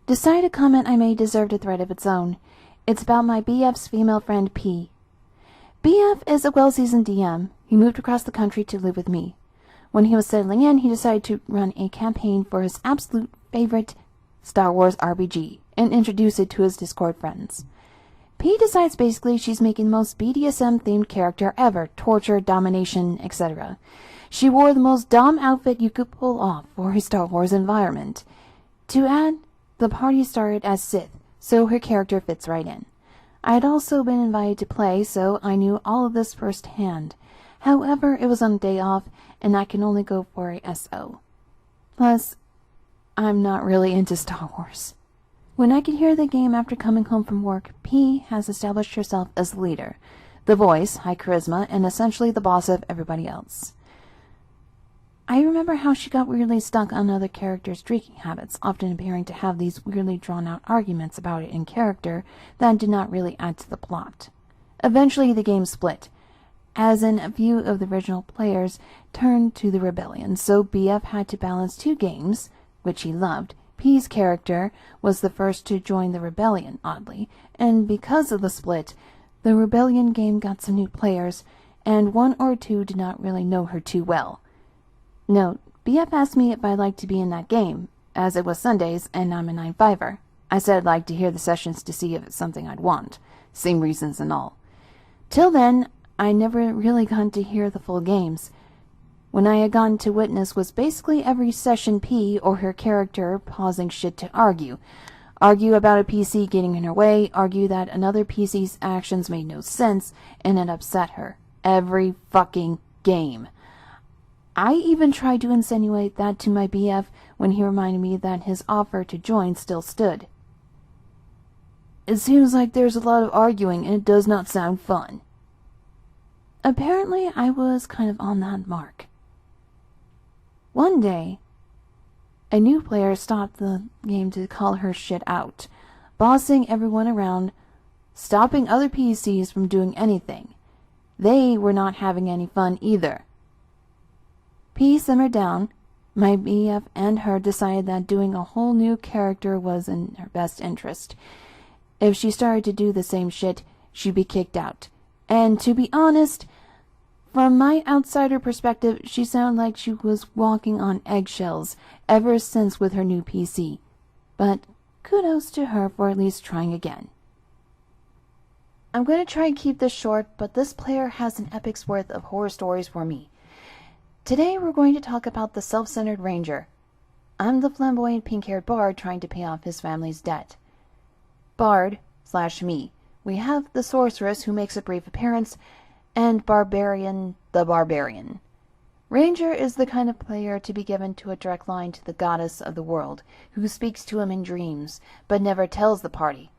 Decided a comment I made deserved a thread of its own. It's about my BF's female friend P. BF is a well-seasoned DM. He moved across the country to live with me. When he was settling in, he decided to run a campaign for his absolute favorite Star Wars RPG and introduce it to his Discord friends. P decides basically she's making the most BDSM-themed character ever, torture, domination, etc. She wore the most dom outfit you could pull off for a Star Wars environment. To add, the party started as Sith, so her character fits right in. I had also been invited to play, so I knew all of this firsthand. However, it was on a day off, and I can only go for a SO. Plus, I'm not really into Star Wars. When I could hear the game after coming home from work, P has established herself as leader, the voice, high charisma, and essentially the boss of everybody else. I remember how she got weirdly stuck on other characters' drinking habits, often appearing to have these weirdly drawn-out arguments about it in character that did not really add to the plot. Eventually, the game split, as in a few of the original players turned to the rebellion, so BF had to balance two games, which he loved. P's character was the first to join the rebellion, oddly, and because of the split, the rebellion game got some new players, and one or two did not really know her too well. Note, BF asked me if I'd like to be in that game, as it was Sundays and I'm a 9-5er. I said I'd like to hear the sessions to see if it's something I'd want. Same reasons and all. Till then, I never really got to hear the full games. When I had gotten to witness was basically every session P or her character pausing shit to argue. Argue about a PC getting in her way, argue that another PC's actions made no sense, and it upset her. Every fucking game. I even tried to insinuate that to my BF when he reminded me that his offer to join still stood. It seems like there's a lot of arguing and it does not sound fun. Apparently, I was kind of on that mark. One day, a new player stopped the game to call her shit out, bossing everyone around, stopping other PCs from doing anything. They were not having any fun either. P simmered down. My BF and her decided that doing a whole new character was in her best interest. If she started to do the same shit, she'd be kicked out. And to be honest, from my outsider perspective, she sounded like she was walking on eggshells ever since with her new PC. But kudos to her for at least trying again. I'm going to try and keep this short, but this player has an epic's worth of horror stories for me. Today we're going to talk about the self-centered ranger. I'm the flamboyant pink-haired bard trying to pay off his family's debt. Bard/me. We have the sorceress who makes a brief appearance, and Barbarian the Barbarian. Ranger is the kind of player to be given to a direct line to the goddess of the world, who speaks to him in dreams, but never tells the party.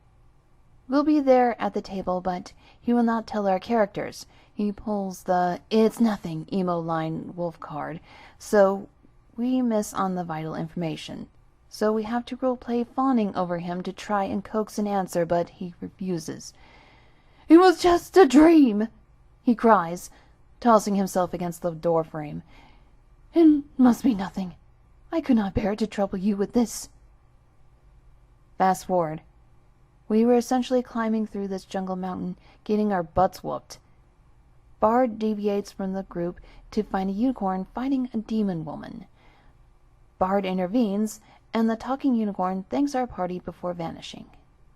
We'll be there at the table, but he will not tell our characters. He pulls the "it's nothing" emo line wolf card, so we miss on the vital information. So we have to roleplay fawning over him to try and coax an answer, but he refuses. "It was just a dream," he cries, tossing himself against the door frame. "It must be nothing. I could not bear to trouble you with this." Fast forward. We were essentially climbing through this jungle mountain, getting our butts whooped. Bard deviates from the group to find a unicorn fighting a demon woman. Bard intervenes, and the talking unicorn thanks our party before vanishing.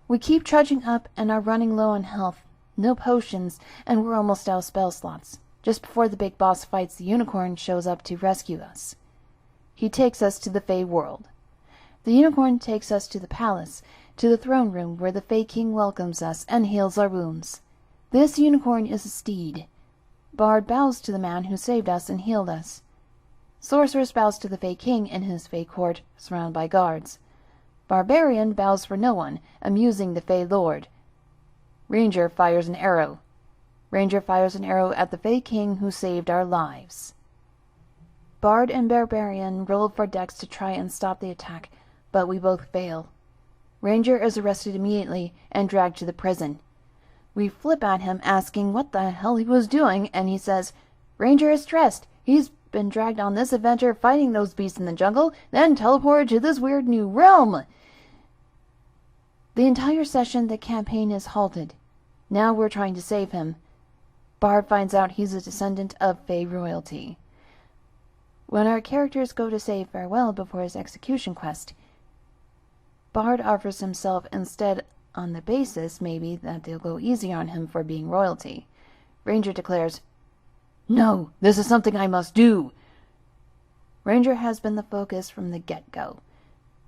We keep trudging up and are running low on health, no potions, and we're almost out of spell slots. Just before the big boss fights, the unicorn shows up to rescue us. He takes us to the Fey world. The unicorn takes us to the palace, to the throne room where the Fey king welcomes us and heals our wounds. This unicorn is a steed. Bard bows to the man who saved us and healed us. Sorceress bows to the Fey king in his Fey court, surrounded by guards. Barbarian bows for no one, amusing the Fey lord. Ranger fires an arrow. Ranger fires an arrow at the Fey king who saved our lives. Bard and Barbarian roll for dex to try and stop the attack, but we both fail. Ranger is arrested immediately and dragged to the prison. We flip at him asking what the hell he was doing, and he says, "Ranger is stressed. He's been dragged on this adventure fighting those beasts in the jungle, then teleported to this weird new realm." The entire session, the campaign is halted. Now we're trying to save him. Bard finds out he's a descendant of Fey royalty. When our characters go to say farewell before his execution quest, Bard offers himself instead on the basis, maybe, that they'll go easy on him for being royalty. Ranger declares, "No, this is something I must do." Ranger has been the focus from the get-go.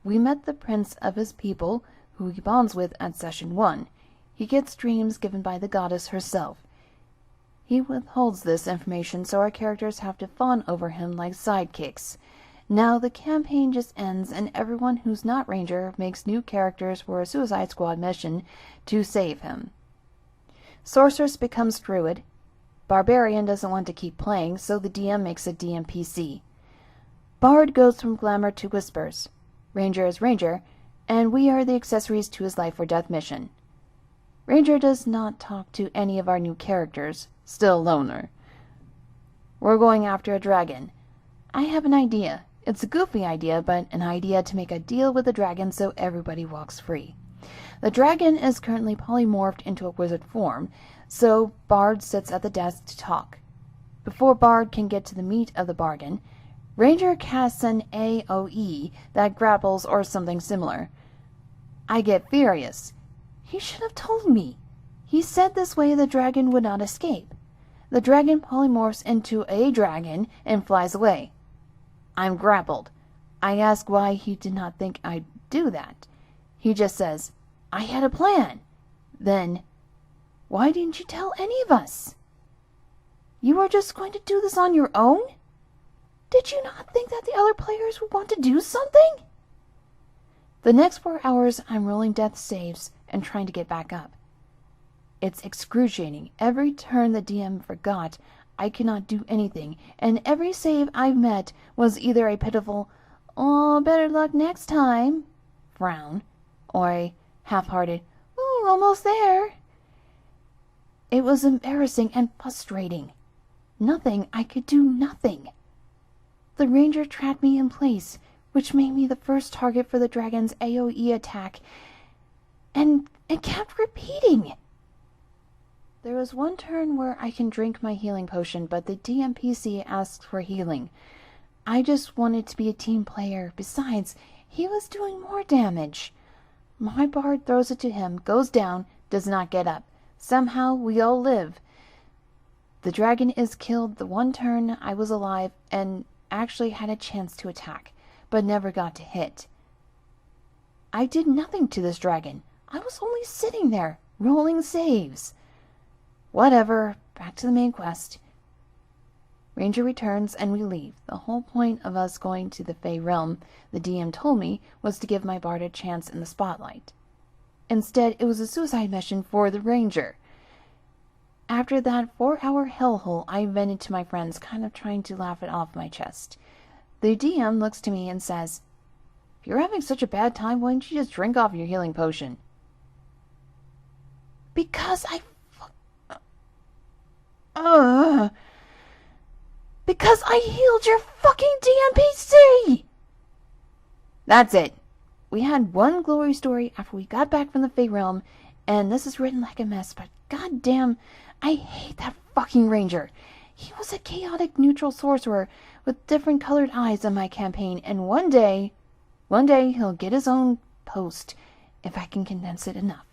We met the prince of his people, who he bonds with at Session 1. He gets dreams given by the goddess herself. He withholds this information, so our characters have to fawn over him like sidekicks. Now the campaign just ends, and everyone who's not Ranger makes new characters for a Suicide Squad mission to save him. Sorceress becomes Druid. Barbarian doesn't want to keep playing, so the DM makes a DMPC. Bard goes from glamour to whispers. Ranger is Ranger, and we are the accessories to his life or death mission. Ranger does not talk to any of our new characters, still loner. We're going after a dragon. I have an idea. It's a goofy idea, but an idea to make a deal with the dragon so everybody walks free. The dragon is currently polymorphed into a wizard form, so Bard sits at the desk to talk. Before Bard can get to the meat of the bargain, Ranger casts an AoE that grapples or something similar. I get furious. He should have told me. He said this way the dragon would not escape. The dragon polymorphs into a dragon and flies away. I'm grappled. I ask why he did not think I'd do that. He just says, "I had a plan." Then, "Why didn't you tell any of us? You are just going to do this on your own? Did you not think that the other players would want to do something?" The next 4 hours, I'm rolling death saves and trying to get back up. It's excruciating. Every turn the DM forgot, I cannot do anything, and every save I've met was either a pitiful, "Oh, better luck next time," frown, or a half-hearted, "Ooh, almost there." It was embarrassing and frustrating. I could do nothing. The Ranger trapped me in place, which made me the first target for the dragon's AoE attack, and it kept repeating. There was one turn where I can drink my healing potion, but the DMPC asked for healing. I just wanted to be a team player. Besides, he was doing more damage. My Bard throws it to him, goes down, does not get up. Somehow we all live. The dragon is killed the one turn I was alive and actually had a chance to attack, but never got to hit. I did nothing to this dragon. I was only sitting there, rolling saves. Whatever, back to the main quest. Ranger returns and we leave. The whole point of us going to the Fey realm, the DM told me, was to give my Bard a chance in the spotlight. Instead, it was a suicide mission for the Ranger. After that 4-hour hellhole, I vented to my friends, kind of trying to laugh it off my chest. The DM looks to me and says, "If you're having such a bad time, why don't you just drink off your healing potion?" Because I healed your fucking DMPC! That's it. We had one glory story after we got back from the Fey realm, and this is written like a mess, but goddamn, I hate that fucking Ranger. He was a chaotic neutral sorcerer with different colored eyes on my campaign, and one day he'll get his own post, if I can condense it enough.